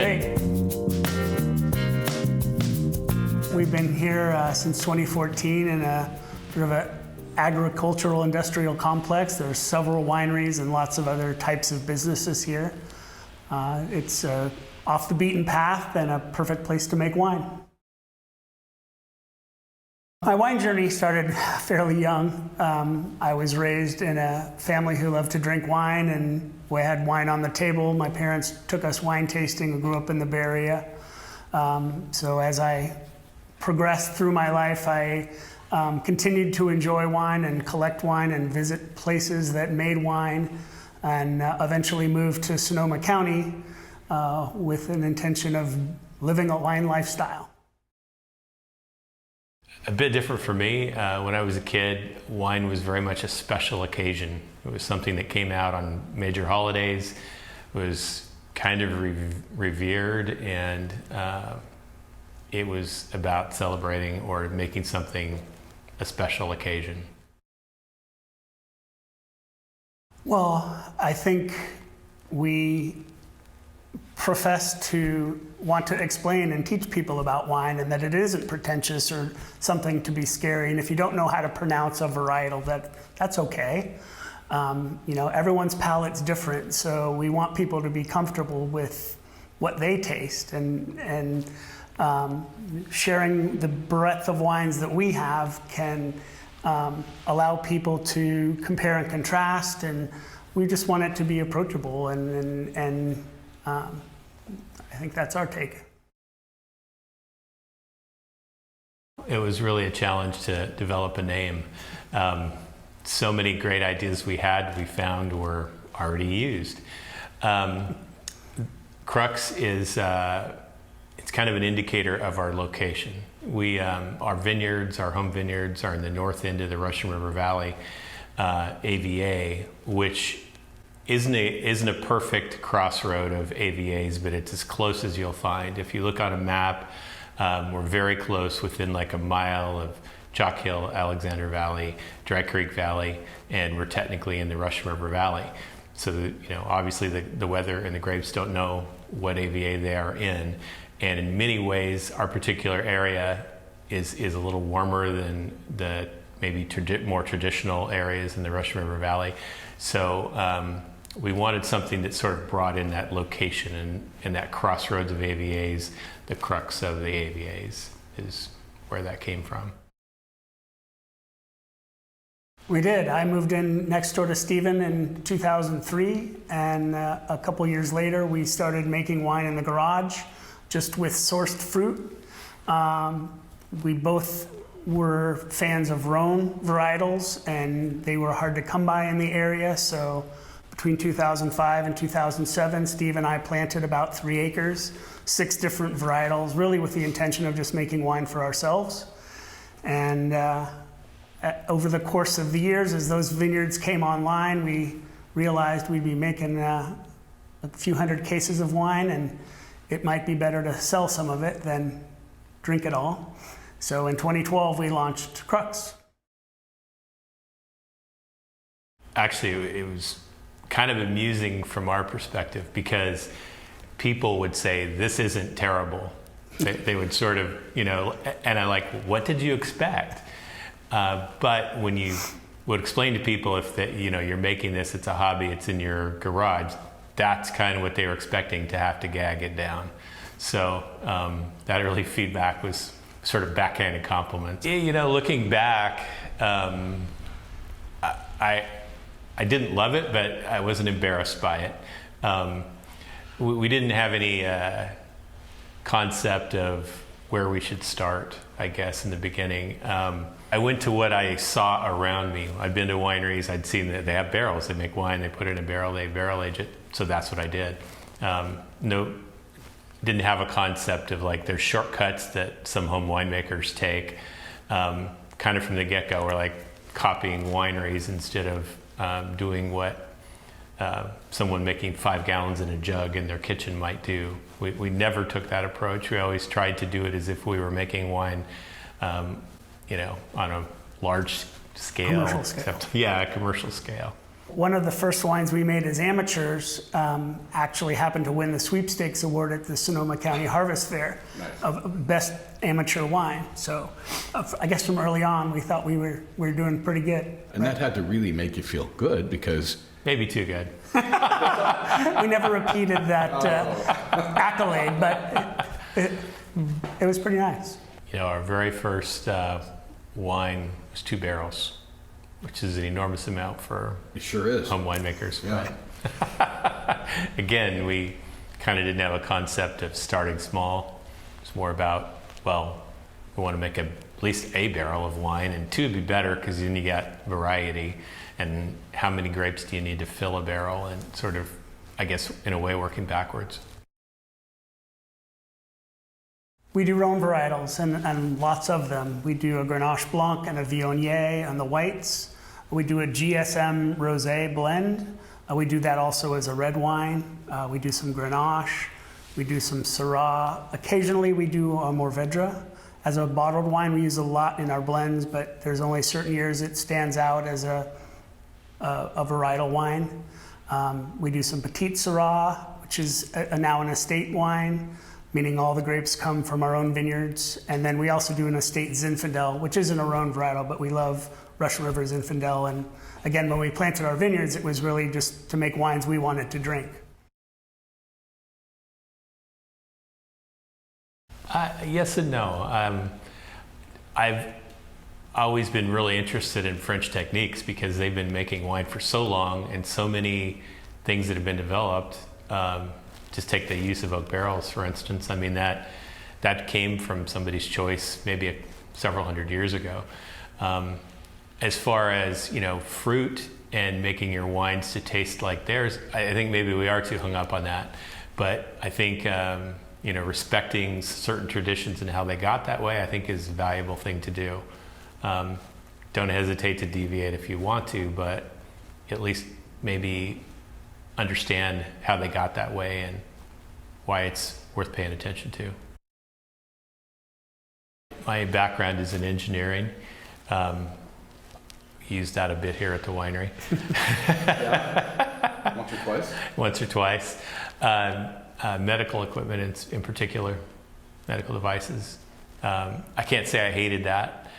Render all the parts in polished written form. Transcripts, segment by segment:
great. We've been here since 2014 in a sort of an agricultural industrial complex. There's several wineries and lots of other types of businesses here. It's off the beaten path and a perfect place to make wine. My wine journey started fairly young. I was raised in a family who loved to drink wine, and we had wine on the table. My parents took us wine tasting. We grew up in the Bay Area. So as I progressed through my life, I continued to enjoy wine and collect wine and visit places that made wine, and eventually moved to Sonoma County with an intention of living a wine lifestyle. A bit different for me. When I was a kid, wine was very much a special occasion. It was something that came out on major holidays, was kind of revered, and it was about celebrating or making something a special occasion. Well, I think we profess to want to explain and teach people about wine, and that it isn't pretentious or something to be scary. And if you don't know how to pronounce a varietal, that's okay. Everyone's palate's different, so we want people to be comfortable with what they taste, and sharing the breadth of wines that we have can allow people to compare and contrast, and we just want it to be approachable, and I think that's our take. It was really a challenge to develop a name. So many great ideas we found were already used. Crux is it's kind of an indicator of our location. Our vineyards, our home vineyards, are in the north end of the Russian River Valley, AVA, which isn't a perfect crossroad of AVAs, but it's as close as you'll find. If you look on a map, we're very close, within like a mile of Chalk Hill, Alexander Valley, Dry Creek Valley, and we're technically in the Russian River Valley. So, obviously the weather and the grapes don't know what AVA they are in. And in many ways, our particular area is a little warmer than the maybe more traditional areas in the Russian River Valley. So we wanted something that sort of brought in that location and that crossroads of AVAs. The crux of the AVAs is where that came from. We did. I moved in next door to Stephen in 2003, and a couple years later we started making wine in the garage, just with sourced fruit. We both were fans of Rhone varietals, and they were hard to come by in the area, so between 2005 and 2007, Steve and I planted about 3 acres, 6 different varietals, really with the intention of just making wine for ourselves. And over the course of the years, as those vineyards came online, we realized we'd be making a few hundred cases of wine, and it might be better to sell some of it than drink it all. So in 2012, we launched Crux. Actually, it was kind of amusing from our perspective, because people would say, this isn't terrible. They would sort of, and I'm like, what did you expect? But when you would explain to people if you're making this, it's a hobby, it's in your garage, that's kind of what they were expecting, to have to gag it down. So that early feedback was sort of backhanded compliments. Looking back, I didn't love it, but I wasn't embarrassed by it. We didn't have any concept of where we should start, I guess, in the beginning. I went to what I saw around me. I'd been to wineries, I'd seen that they have barrels, they make wine, they put it in a barrel, they barrel age it, so that's what I did. Didn't have a concept of there's shortcuts that some home winemakers take. Kind of from the get-go, we're copying wineries instead of doing what someone making 5 gallons in a jug in their kitchen might do. We never took that approach. We always tried to do it as if we were making wine, on a large scale. Commercial scale. Yeah, a commercial scale. One of the first wines we made as amateurs actually happened to win the sweepstakes award at the Sonoma County Harvest Fair of best amateur wine. So I guess from early on we thought we were doing pretty good. And that had to really make you feel good because... Maybe too good. We never repeated that accolade, but it was pretty nice. You know, our very first wine was 2 barrels, which is an enormous amount for It sure is. home winemakers. Yeah. But again, we kind of didn't have a concept of starting small. It's more about, well, we want to make at least a barrel of wine, and 2 would be better because then you got variety. And how many grapes do you need to fill a barrel, and sort of, I guess, in a way, working backwards. We do Rhone varietals, and lots of them. We do a Grenache Blanc and a Viognier on the whites. We do a GSM Rosé blend. We do that also as a red wine. We do some Grenache. We do some Syrah. Occasionally we do a Mourvedre. As a bottled wine, we use a lot in our blends, but there's only certain years it stands out as a varietal wine. We do some Petite Syrah, which is now an estate wine, meaning all the grapes come from our own vineyards. And then we also do an estate Zinfandel, which isn't a Rhone varietal, but we love Russian River Zinfandel. And again, when we planted our vineyards, it was really just to make wines we wanted to drink. Yes and no. I've always been really interested in French techniques because they've been making wine for so long, and so many things that have been developed. Just take the use of oak barrels, for instance. I mean, that came from somebody's choice maybe several hundred years ago. As far as, you know, fruit and making your wines to taste like theirs, I think maybe we are too hung up on that. But I think, you know, respecting certain traditions and how they got that way, I think is a valuable thing to do. Don't hesitate to deviate if you want to, but at least maybe understand how they got that way and why it's worth paying attention to. My background is in engineering. Used that a bit here at the winery. Yeah. Once or twice? Once or twice. Medical equipment in particular, medical devices. I can't say I hated that,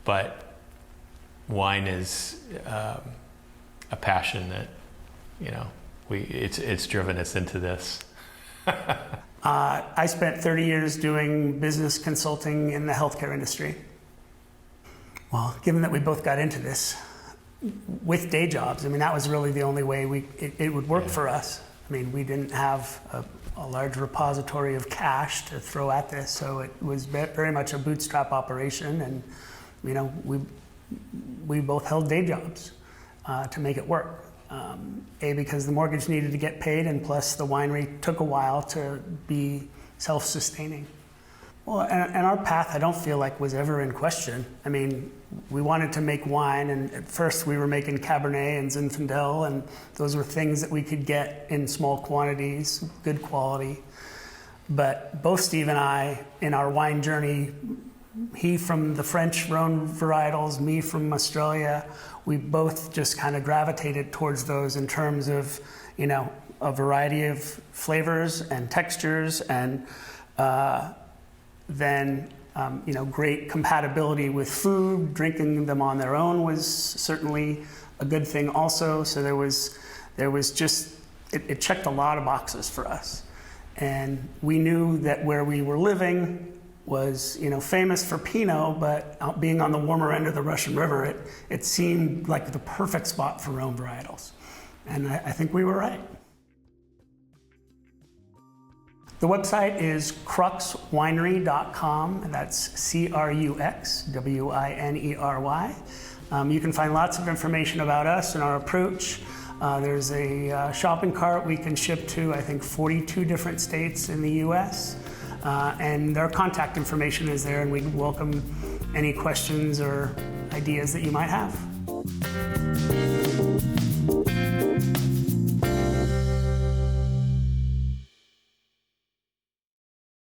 but wine is a passion that, you know, it's driven us into this. I spent 30 years doing business consulting in the healthcare industry. Well, given that we both got into this with day jobs, I mean, that was really the only way it would work for us. I mean, we didn't have a large repository of cash to throw at this, so it was very much a bootstrap operation, and, you know, we both held day jobs to make it work. Because the mortgage needed to get paid, and plus the winery took a while to be self-sustaining. Well, and our path, I don't feel like was ever in question. I mean, we wanted to make wine, and at first we were making Cabernet and Zinfandel, and those were things that we could get in small quantities, good quality. But both Steve and I, in our wine journey, he from the French Rhone varietals, me from Australia, we both just kind of gravitated towards those in terms of, you know, a variety of flavors and textures, and then, you know, great compatibility with food. Drinking them on their own was certainly a good thing also. So there was just, it checked a lot of boxes for us. And we knew that where we were living was, you know, famous for Pinot, but being on the warmer end of the Russian River, it seemed like the perfect spot for Rhone varietals. And I think we were right. The website is cruxwinery.com, and that's CRUXWINERY. You can find lots of information about us and our approach. There's a shopping cart we can ship to, I think, 42 different states in the US. And our contact information is there, and we welcome any questions or ideas that you might have.